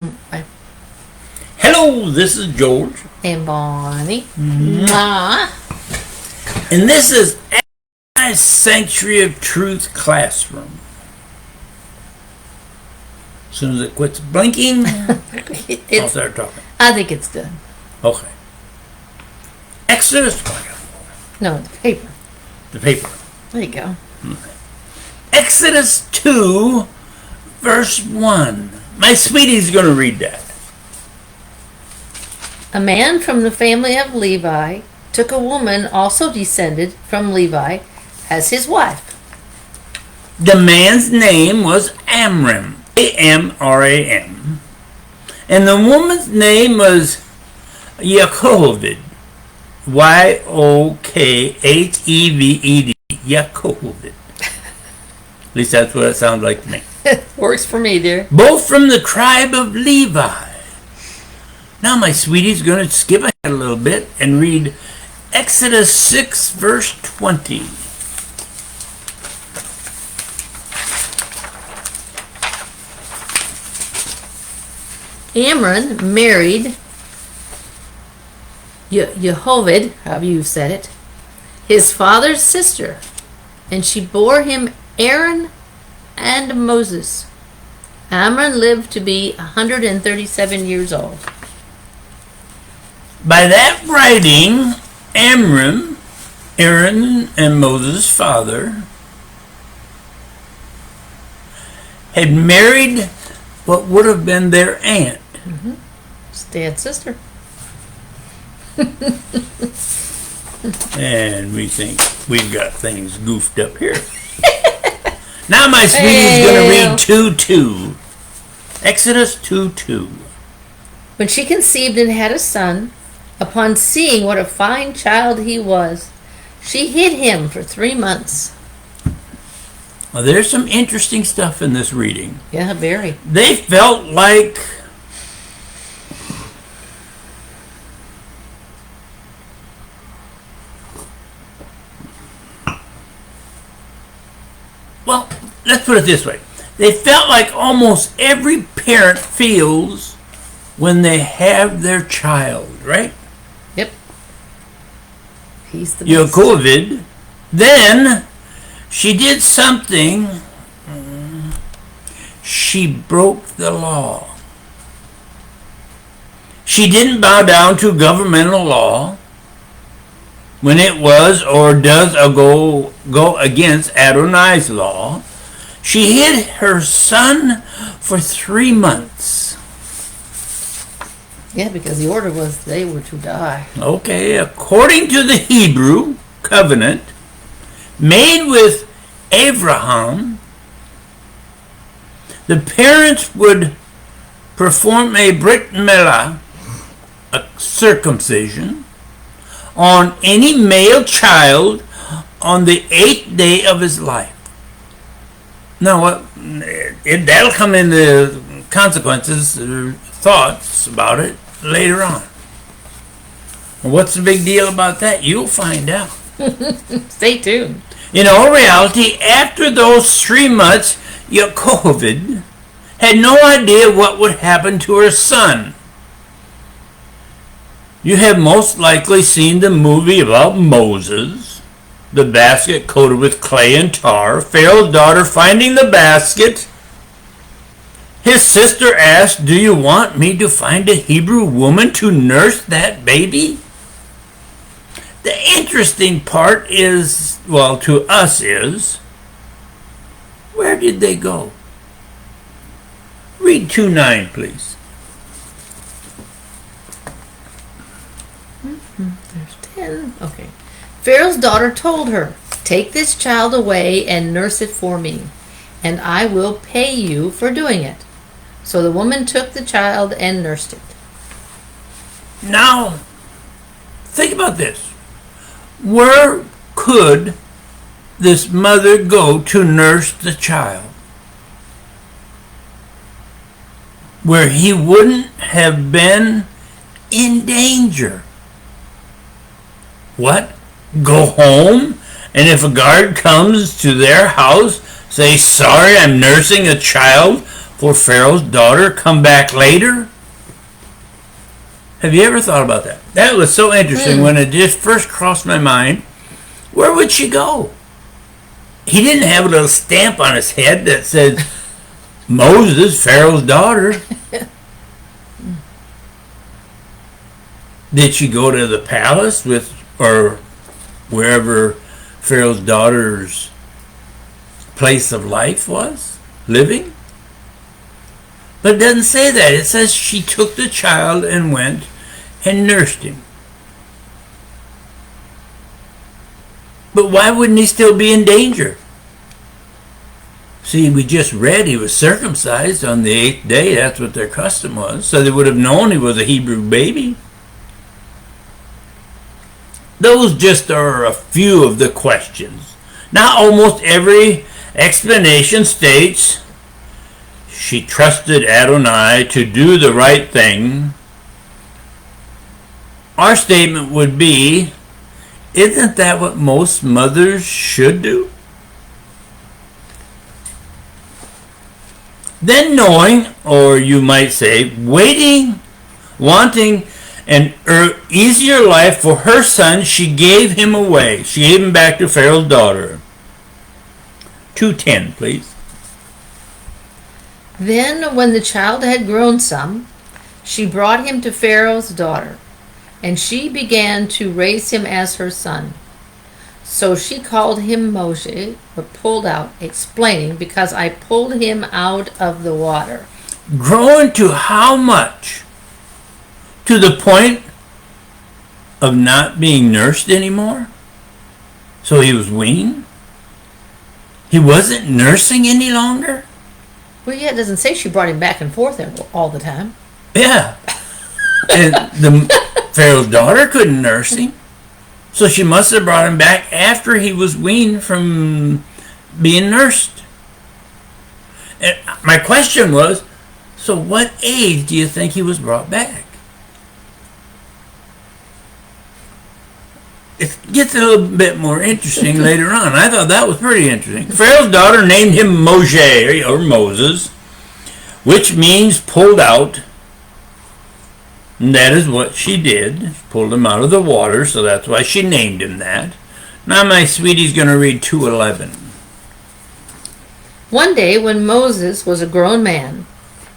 Bye. Hello, this is George. And Bonnie. Mwah. And this is Adonai Sanctuary of Truth Classroom. As soon as it quits blinking, I'll start talking. I think it's good. Okay. Exodus. No, the paper. The paper. There you go. Exodus 2, verse 1. My sweetie's going to read that. A man from the family of Levi took a woman also descended from Levi as his wife. The man's name was Amram. A-M-R-A-M. And the woman's name was Yocheved. Y-O-K-H-E-V-E-D. Yocheved. At least that's what it sounds like to me. Works for me, dear. Both from the tribe of Levi. Now my sweetie's going to skip ahead a little bit and read Exodus 6, verse 20. Amram married Yocheved, however you said it, his father's sister, and she bore him Aaron and Moses. Amram lived to be 137 years old. By that writing, Amram, Aaron and Moses' father, had married what would have been their aunt. Mm-hmm. His dad's sister. And we think we've got things goofed up here. Now my sweetie's going to read 2:2. Exodus 2:2. When she conceived and had a son, upon seeing what a fine child he was, she hid him for 3 months. Well, there's some interesting stuff in this reading. Yeah, very. They felt like well, let's put it this way. They felt like almost every parent feels when they have their child, right? Yep. He's the best. Yocheved. Then she did something. She broke the law. She didn't bow down to governmental law when it was or does go against Adonai's law. She hid her son for 3 months. Yeah, because the order was they were to die. Okay, according to the Hebrew covenant made with Abraham, the parents would perform a brit milah, a circumcision, on any male child on the 8th day of his life. Now, that'll come into consequences, thoughts about it later on. What's the big deal about that? You'll find out. Stay tuned. In all reality, after those 3 months, Yocheved had no idea what would happen to her son. You have most likely seen the movie about Moses, the basket coated with clay and tar, Pharaoh's daughter finding the basket. His sister asked, "Do you want me to find a Hebrew woman to nurse that baby?" The interesting part is, well, to us is, where did they go? Read 2:9, please. There's 10. Okay. Pharaoh's daughter told her, "Take this child away and nurse it for me, and I will pay you for doing it." So the woman took the child and nursed it. Now, think about this. Where could this mother go to nurse the child where he wouldn't have been in danger? What? Go home? And if a guard comes to their house, say, "Sorry, I'm nursing a child for Pharaoh's daughter come back later? Have you ever thought about that? That was so interesting when it just first crossed my mind. Where would she go? He didn't have a little stamp on his head that said, Moses, Pharaoh's daughter. Did she go to the palace or wherever Pharaoh's daughter's place of life was, living? But it doesn't say that. It says she took the child and went and nursed him. But why wouldn't he still be in danger? See, we just read he was circumcised on the 8th day. That's what their custom was. So they would have known he was a Hebrew baby. Those just are a few of the questions. Now almost every explanation states she trusted Adonai to do the right thing. Our statement would be, isn't that what most mothers should do? Then knowing, or you might say, waiting, wanting an easier life for her son, she gave him away. She gave him back to Pharaoh's daughter. 2:10, please. Then, when the child had grown some, she brought him to Pharaoh's daughter, and she began to raise him as her son. So she called him Moshe, or pulled out, explaining, because I pulled him out of the water. Growing to how much? To the point of not being nursed anymore? So he was weaned? He wasn't nursing any longer? Well, yeah, it doesn't say she brought him back and forth all the time. Yeah. And the Pharaoh's daughter couldn't nurse him. So she must have brought him back after he was weaned from being nursed. And my question was, so what age do you think he was brought back? It gets a little bit more interesting later on. I thought that was pretty interesting. Pharaoh's daughter named him Moshe, or Moses, which means pulled out. And that is what she did. Pulled him out of the water, so that's why she named him that. Now my sweetie's going to read 2:11. One day, when Moses was a grown man,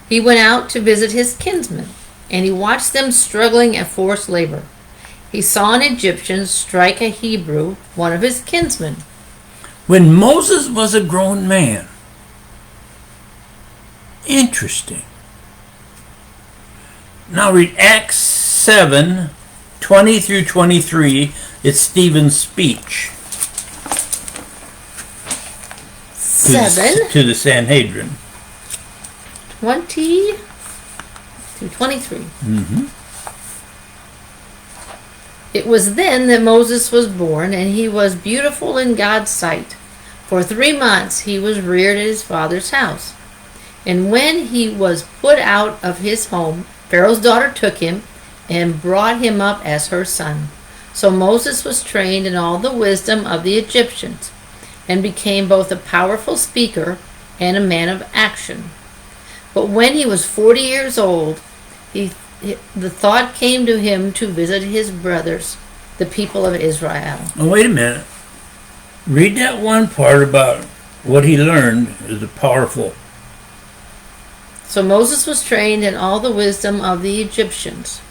he went out to visit his kinsmen, and he watched them struggling at forced labor. He saw an Egyptian strike a Hebrew, one of his kinsmen. When Moses was a grown man. Interesting. Now read Acts 7:20 through 23. It's Stephen's speech. 7. To the Sanhedrin. 20 through 23. Mm-hmm. It was then that Moses was born, and he was beautiful in God's sight. For 3 months he was reared at his father's house. And when he was put out of his home, Pharaoh's daughter took him and brought him up as her son. So Moses was trained in all the wisdom of the Egyptians, and became both a powerful speaker and a man of action. But when he was 40 years old, the thought came to him to visit his brothers, the people of Israel. Oh, wait a minute. Read that one part about what he learned is a powerful. So Moses was trained in all the wisdom of the Egyptians,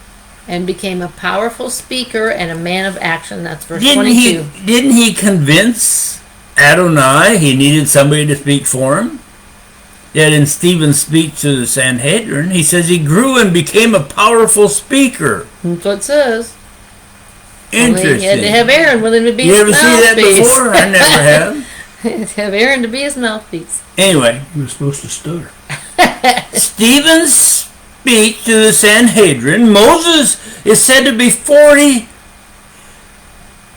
and became a powerful speaker and a man of action. That's verse 22. Didn't he convince Adonai he needed somebody to speak for him? Yet in Stephen's speech to the Sanhedrin, he says he grew and became a powerful speaker. That's what it says. Interesting. He had to have Aaron with him to be you his ever see that before? I never have. He had to have Aaron to be his mouthpiece. Anyway, He was supposed to stutter. Stephen's speech to the Sanhedrin, Moses is said to be 40.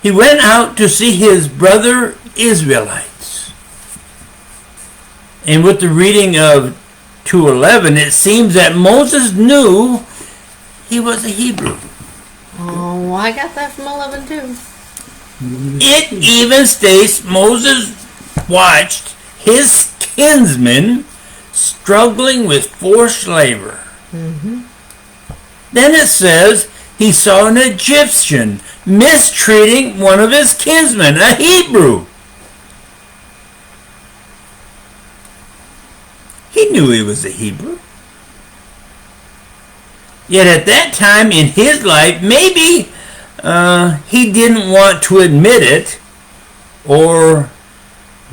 He went out to see his brother Israelites. And with the reading of 2:11, it seems that Moses knew he was a Hebrew. Oh, I got that from 11 too. It even states Moses watched his kinsmen struggling with forced labor. Mm-hmm. Then it says he saw an Egyptian mistreating one of his kinsmen, a Hebrew. He knew he was a Hebrew. Yet at that time in his life, maybe he didn't want to admit it or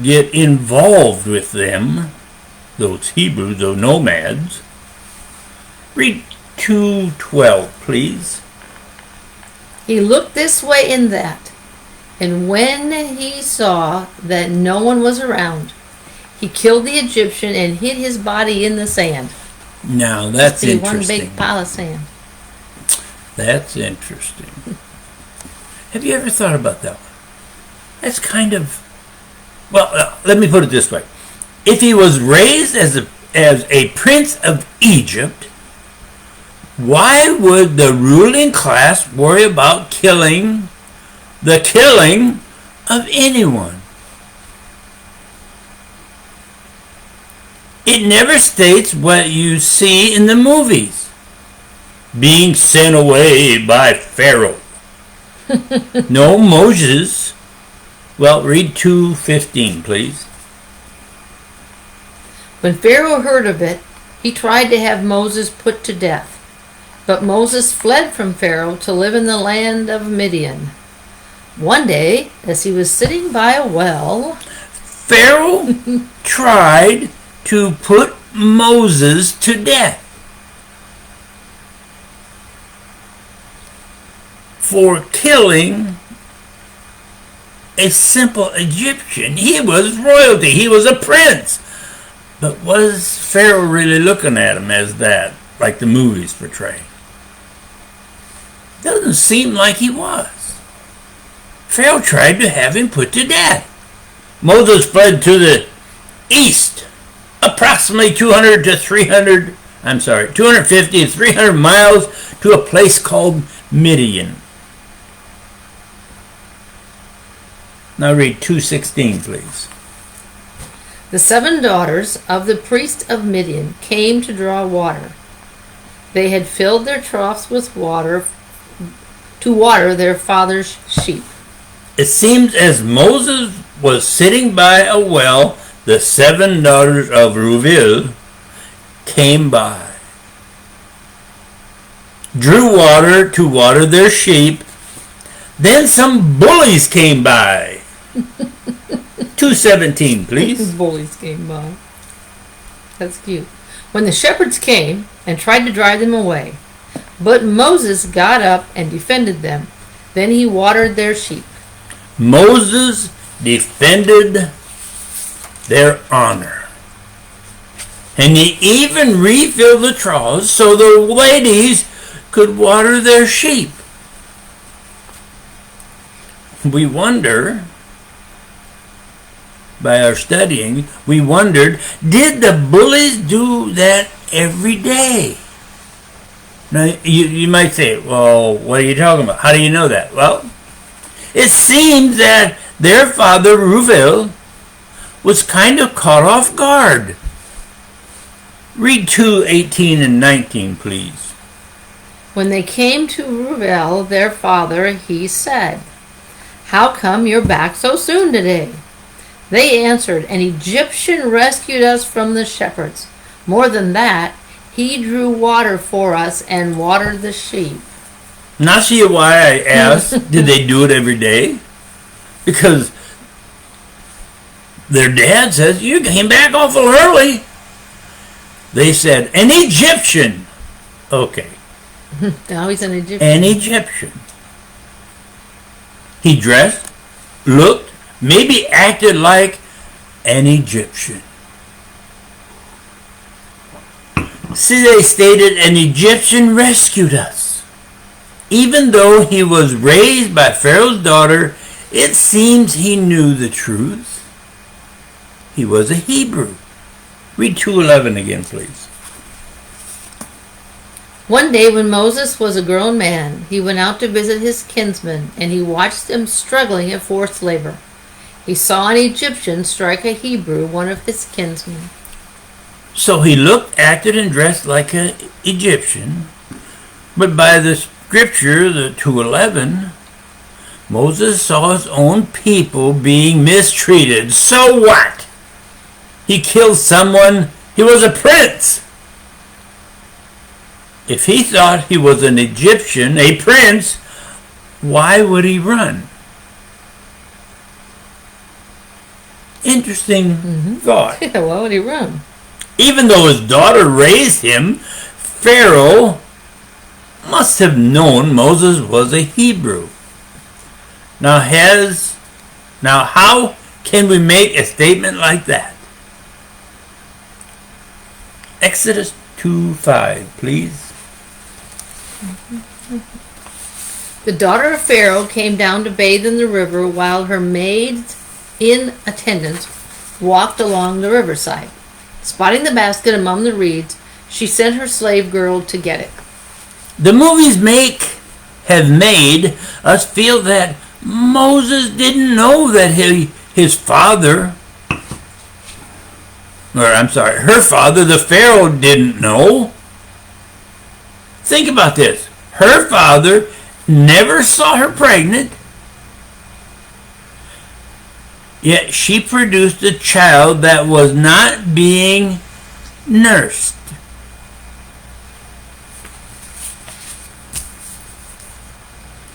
get involved with them, those Hebrews, those nomads. Read 2:12, please. He looked this way and that, and when he saw that no one was around, he killed the Egyptian and hid his body in the sand. Now that's interesting. One big pile of sand. That's interesting. Have you ever thought about that one? That's kind of, well, let me put it this way. If he was raised as a prince of Egypt, why would the ruling class worry about the killing of anyone? It never states what you see in the movies. Being sent away by Pharaoh. No, Moses. Well, read 2:15, please. When Pharaoh heard of it, he tried to have Moses put to death. But Moses fled from Pharaoh to live in the land of Midian. One day, as he was sitting by a well, Pharaoh tried to put Moses to death for killing a simple Egyptian. He was royalty. He was a prince. But was Pharaoh really looking at him as that, like the movies portray? Doesn't seem like he was. Pharaoh tried to have him put to death. Moses fled to the east, approximately 250 to 300 miles to a place called Midian. Now read 2:16, please. the 7 daughters of the priest of Midian came to draw water. They had filled their troughs with water to water their father's sheep. It seems as Moses was sitting by a well, the 7 daughters of Reuel came by, drew water to water their sheep. Then some bullies came by. 2:17, please. Bullies came by. That's cute. When the shepherds came and tried to drive them away, but Moses got up and defended them. Then he watered their sheep. Moses defended their honor. And he even refilled the troughs so the ladies could water their sheep. We wonder, by our studying, we wondered, did the bullies do that every day? Now, you might say, well, what are you talking about? How do you know that? Well, it seems that their father, Reuel, was kind of caught off guard. Read 2:18 and 19, please. When they came to Reuel, their father, he said, "How come you're back so soon today?" They answered, "An Egyptian rescued us from the shepherds. More than that, he drew water for us and watered the sheep." Now see why I asked, did they do it every day? Because their dad says, you came back awful early. They said, an Egyptian. Okay. Now he's an Egyptian. An Egyptian. He dressed, looked, maybe acted like an Egyptian. See, they stated, an Egyptian rescued us. Even though he was raised by Pharaoh's daughter, it seems he knew the truth. He was a Hebrew. Read 2:11 again, please. One day when Moses was a grown man, he went out to visit his kinsmen, and he watched them struggling at forced labor. He saw an Egyptian strike a Hebrew, one of his kinsmen. So he looked, acted, and dressed like an Egyptian. But by the scripture, the 2:11, Moses saw his own people being mistreated. So what? He killed someone. He was a prince. If he thought he was an Egyptian, a prince, why would he run? Interesting thought. Yeah, why would he run? Even though his daughter raised him, Pharaoh must have known Moses was a Hebrew. Now how can we make a statement like that? Exodus 2:5, please. The daughter of Pharaoh came down to bathe in the river while her maids in attendance walked along the riverside. Spotting the basket among the reeds, she sent her slave girl to get it. The movies have made us feel that Moses didn't know that her father, the Pharaoh, didn't know. Think about this. Her father never saw her pregnant, yet she produced a child that was not being nursed.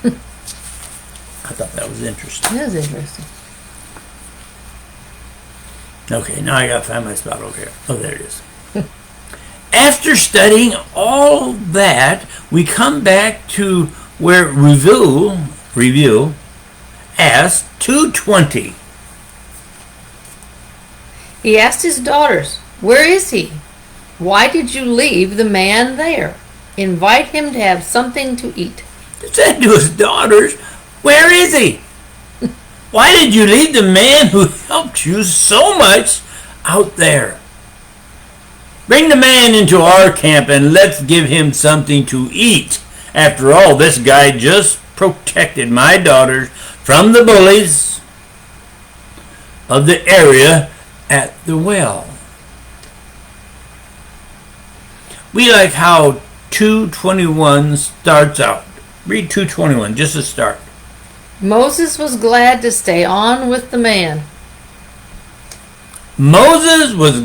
I thought that was interesting. That is interesting. Okay, now I gotta find my spot over here. Oh, there it is. After studying all that, we come back to where review asked 2:20. He asked his daughters, "Where is he? Why did you leave the man there? Invite him to have something to eat." He said to his daughters, "Where is he? Why did you leave the man who helped you so much out there? Bring the man into our camp and let's give him something to eat. After all, this guy just protected my daughters from the bullies of the area at the well." We like how 2:21 starts out. Read 2:21, just to start. Moses was glad to stay on with the man. Moses was,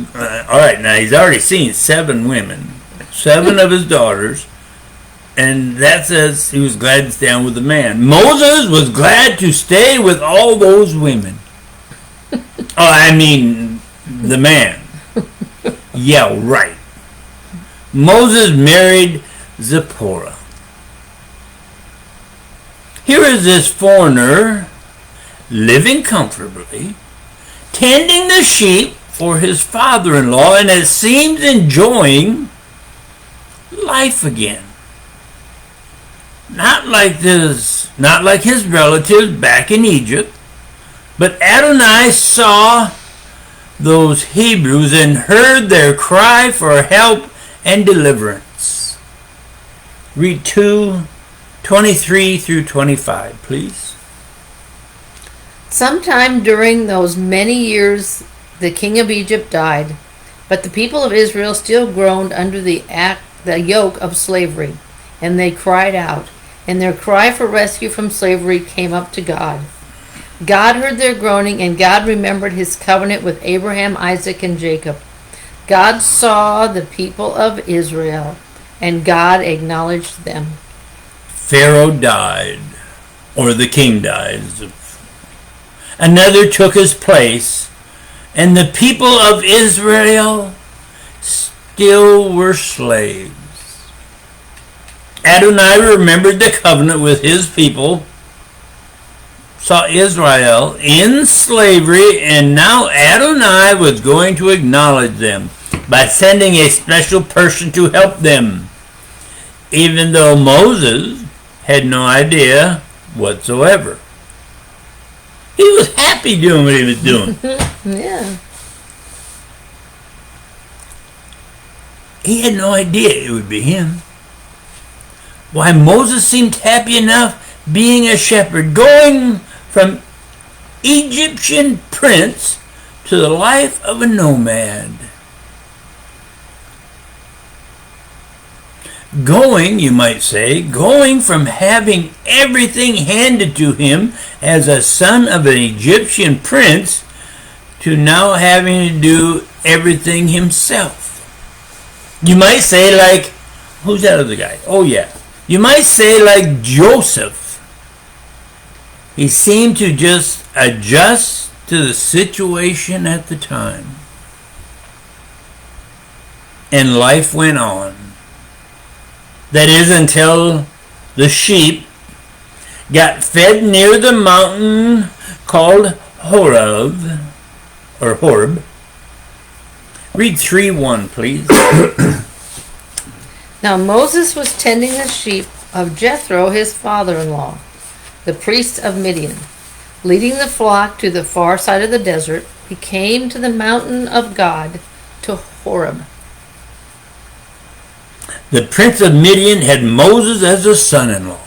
all right, now he's already seen 7 women, 7 of his daughters, and that says he was glad to stay on with the man. Moses was glad to stay with all those women. The man. Yeah, right. Moses married Zipporah. Here is this foreigner living comfortably, tending the sheep for his father-in-law, and it seems enjoying life again. Not like his relatives back in Egypt, but Adonai saw those Hebrews and heard their cry for help and deliverance. Read 2:23 through 25, please. Sometime during those many years, the king of Egypt died, but the people of Israel still groaned under the yoke of slavery, and they cried out, and their cry for rescue from slavery came up to God. God heard their groaning, and God remembered his covenant with Abraham, Isaac, and Jacob. God saw the people of Israel, and God acknowledged them. Pharaoh died, or the king died. Another took his place, and the people of Israel still were slaves. Adonai remembered the covenant with his people, saw Israel in slavery, and now Adonai was going to acknowledge them by sending a special person to help them, even though Moses had no idea whatsoever. He was happy doing what he was doing. Yeah. He had no idea it would be him. Why, Moses seemed happy enough being a shepherd, going from Egyptian prince to the life of a nomad. Going, you might say, going from having everything handed to him as a son of an Egyptian prince to now having to do everything himself. You might say like, who's that other guy? Oh yeah. You might say like Joseph. He seemed to just adjust to the situation at the time. And life went on. That is until the sheep got fed near the mountain called Horeb. Read 3:1, please. Now Moses was tending the sheep of Jethro, his father-in-law, the priest of Midian. Leading the flock to the far side of the desert, he came to the mountain of God, to Horeb. The prince of Midian had Moses as a son-in-law.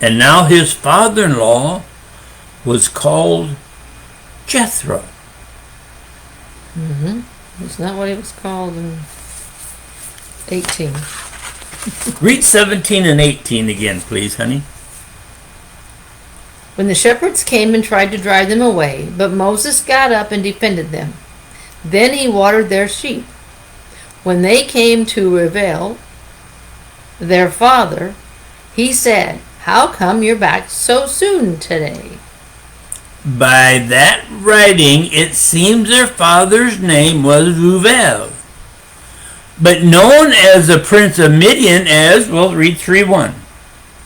And now his father-in-law was called Jethro. Isn't that what he was called in 18? Read 17 and 18 again, please, honey. When the shepherds came and tried to drive them away, but Moses got up and defended them. Then he watered their sheep. When they came to Revel, their father, he said, "How come you're back so soon today?" By that writing, it seems their father's name was Reuel, but known as the prince of Midian as, well, read 3:1.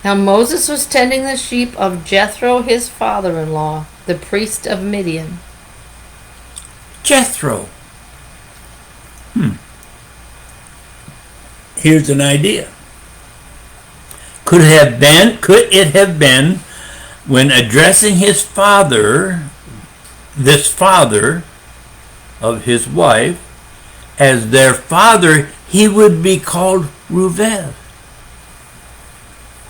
Now Moses was tending the sheep of Jethro, his father-in-law, the priest of Midian. Jethro. Here's an idea. Could it have been when addressing his father, this father of his wife, as their father, he would be called Reuel.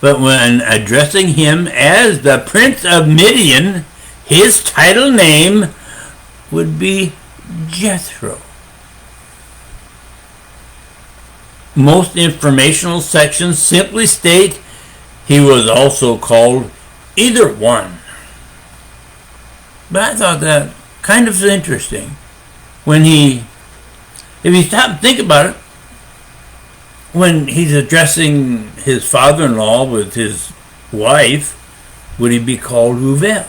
But when addressing him as the prince of Midian, his title name would be Jethro. Most informational sections simply state he was also called either one. But I thought that kind of interesting. If you stop and think about it, when he's addressing his father-in-law with his wife, would he be called Reuel?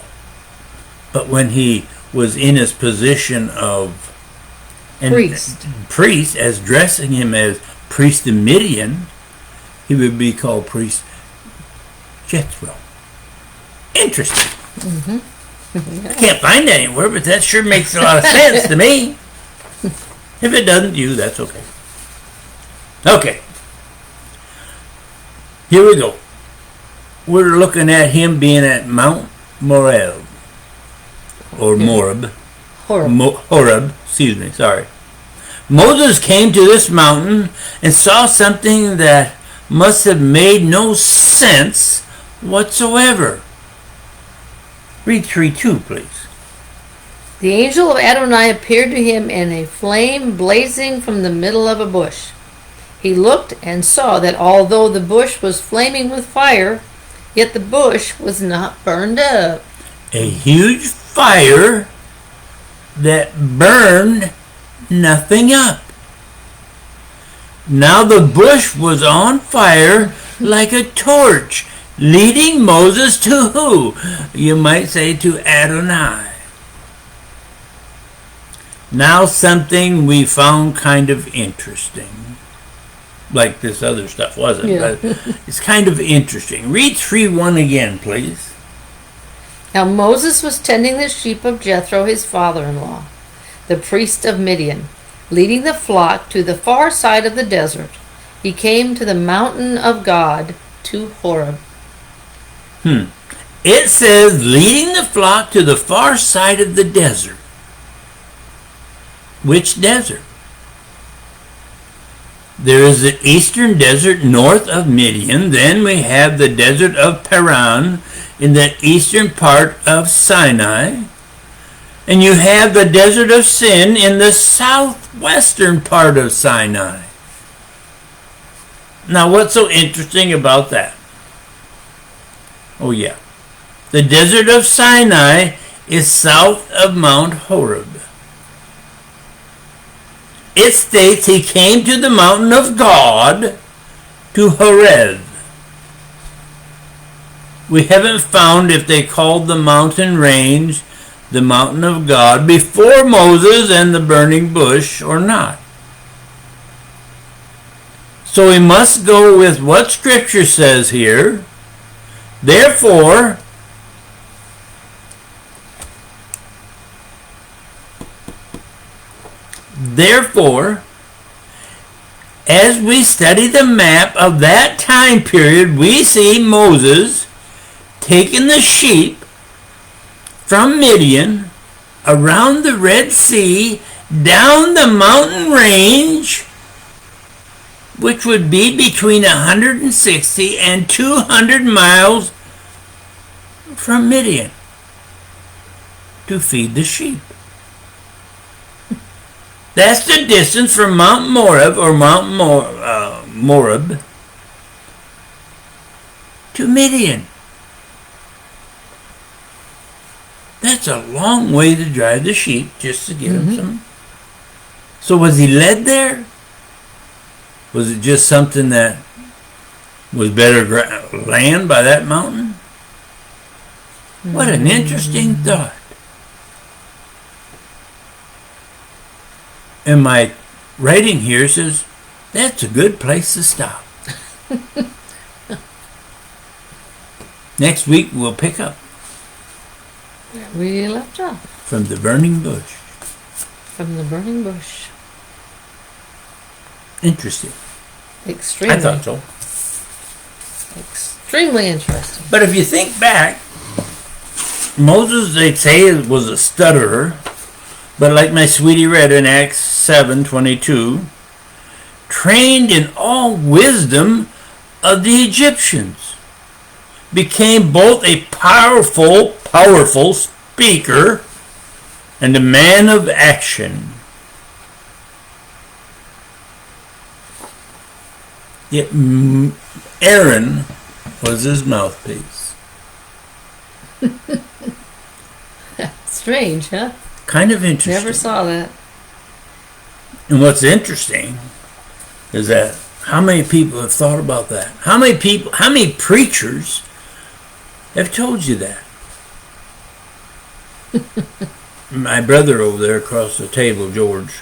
But when he was in his position of priest, as dressing him as priest of Midian, he would be called priest Jethro. Interesting. I can't find that anywhere, but that sure makes a lot of sense to me. If it doesn't, that's okay. Okay. Here we go. We're looking at him being at Mount Moreb. Or Moreb. Horeb. Excuse me, sorry. Moses came to this mountain and saw something that must have made no sense whatsoever. Read 3:2, please. The angel of Adonai appeared to him in a flame blazing from the middle of a bush. He looked and saw that although the bush was flaming with fire, yet the bush was not burned up. A huge fire that burned nothing up. Now the bush was on fire like a torch, leading Moses to who? You might say to Adonai. Now something we found kind of interesting. Like this other stuff wasn't, but it's kind of interesting. Read 3:1 again, please. Now Moses was tending the sheep of Jethro, his father-in-law, the priest of Midian, leading the flock to the far side of the desert. He came to the mountain of God, to Horeb. It says leading the flock to the far side of the desert. Which desert? There is the eastern desert north of Midian. Then we have the desert of Paran in the eastern part of Sinai. And you have the desert of Sin in the southwestern part of Sinai. Now, what's so interesting about that? Oh, yeah. The desert of Sinai is south of Mount Horeb. It states he came to the mountain of God, to Horeb. We haven't found if they called the mountain range the mountain of God before Moses and the burning bush or not. So we must go with what Scripture says here. Therefore, as we study the map of that time period, we see Moses taking the sheep from Midian around the Red Sea down the mountain range, which would be between 160 and 200 miles from Midian, to feed the sheep. That's the distance from Mount Moreb or Mount Moreb to Midian. That's a long way to drive the sheep just to get them some. So was he led there? Was it just something that was better land by that mountain? What an interesting thought. And my writing here says, that's a good place to stop. Next week we'll pick up. We left off. From the burning bush. From the burning bush. Interesting. Extremely. I thought so. Extremely interesting. But if you think back, Moses, they say, was a stutterer. But like my sweetie read in Acts 7:22, trained in all wisdom of the Egyptians, became both a powerful speaker and a man of action. Yet Aaron was his mouthpiece. Strange, huh? Kind of interesting. Never saw that. And what's interesting is that how many people have thought about that? How many preachers have told you that? My brother over there across the table, George,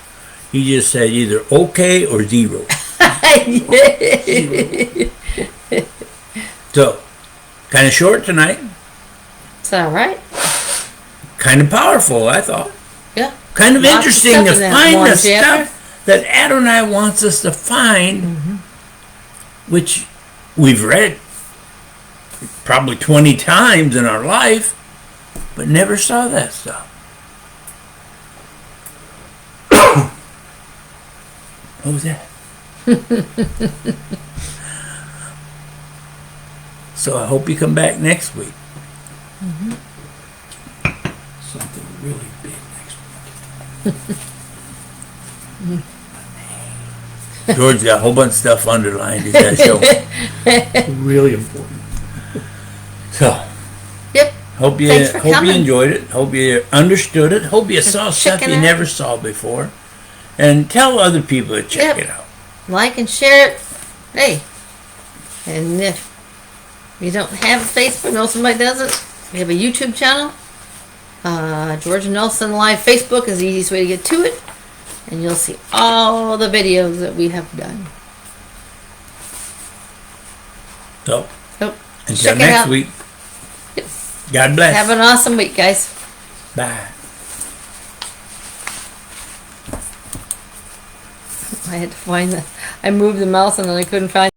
he just said either okay or zero. Zero. So, kind of short tonight. It's all right. Kind of powerful, I thought. Yeah. Kind of Lots interesting of to find the stuff that Adonai wants us to find, which we've read probably 20 times in our life, but never saw that stuff. What was that? So I hope you come back next week. Something really big next week. George got a whole bunch of stuff underlined. He's got to show. Really important. So. Yep. Hope you enjoyed it. Hope you understood it. Hope you saw stuff you never saw before. And tell other people to check it out. Like and share it. Hey. And if you don't have Facebook, know somebody does it, we have a YouTube channel. George Nelson Live Facebook is the easiest way to get to it. And you'll see all the videos that we have done. So, until next week. Yep. God bless. Have an awesome week, guys. Bye. I had to find I moved the mouse and then I couldn't find